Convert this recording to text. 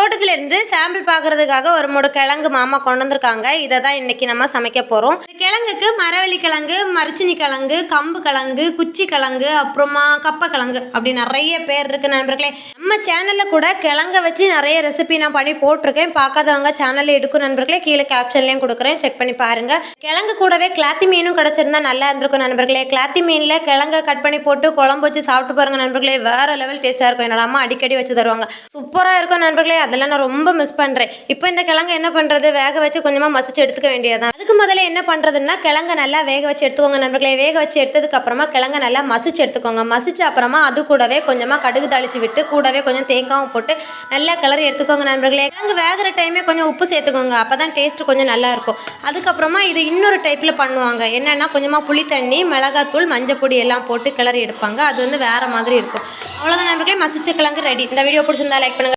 தோட்டத்திலிருந்து sample பார்க்கறதுக்காக ஒரு மூணு கிழங்கு மாமா கொண்டு வந்திருக்காங்க. இதை தான் இன்னைக்கு நம்ம சமைக்க போகிறோம். இந்த கிழங்குக்கு மரவள்ளி கிழங்கு, மரிச்சினி கிழங்கு, கம்பு கிழங்கு, குச்சி கிழங்கு, அப்புறமா கப்பை கிழங்கு அப்படி நிறைய பேர் இருக்கு நண்பர்களே. நம்ம சேனலில் கூட கிழங்கை வச்சு நிறைய ரெசிபி நான் பண்ணி போட்டிருக்கேன். பார்க்காதவங்க சேனலில் எடுக்கும் நண்பர்களே, கீழே கேப்ஷன்லேயும் கொடுக்குறேன், செக் பண்ணி பாருங்க. கிழங்கு கூடவே கிளாத்தி மீனும் கிடச்சிருந்தா நல்லா இருந்திருக்கும் நண்பர்களே. கிளாத்தி மீனில் கிழங்கை கட் பண்ணி போட்டு குழம்பு வச்சு சாப்பிட்டு பாருங்க நண்பர்களே, வேற லெவல் டேஸ்ட்டாக இருக்கும். என்னோட அம்மா அடிக்கடி வச்சு தருவாங்க, சூப்பராக இருக்கும் நண்பர்களே. அதெல்லாம் நான் ரொம்ப மிஸ் பண்ணுறேன். இப்போ இந்த கிழங்கு என்ன பண்ணுறது, வேக வச்சு கொஞ்சமாக மசிச்சு எடுத்துக்க வேண்டியதான். அதுக்கு முதல்ல என்ன பண்ணுறதுன்னா, கிழங்கு நல்லா வேக வச்சு எடுத்துக்கோங்க நண்பர்களே. வேக வச்சு எடுத்ததுக்கு அப்புறமா கிழங்கு நல்லா மசிச்சு எடுத்துக்கோங்க. மசிச்ச அப்புறமா அது கூடவே கொஞ்சமாக கடுகு தாளிச்சு விட்டு கூடவே கொஞ்சம் தேங்காயும் போட்டு நல்லா கிளறி எடுத்துக்கோங்க நண்பர்களே. கிழங்கு வேகிற டைமே கொஞ்சம் உப்பு சேர்த்துக்கோங்க, அப்போ தான் டேஸ்ட்டு கொஞ்சம் நல்லா இருக்கும். அதுக்கப்புறமா இது இன்னொரு டைப்பில் பண்ணுவாங்க. என்னென்னா கொஞ்சமாக புளி தண்ணி, மிளகாத்தூள், மஞ்சள் பொடி எல்லாம் போட்டு கிளறி எடுப்பாங்க. அது வந்து வேறு மாதிரி இருக்கும். அவ்வளோதான் நண்பர்களே, மசிச்ச கிழங்கு ரெடி. இந்த வீடியோ பிடிச்சிருந்தா லைக் பண்ணுங்கள்.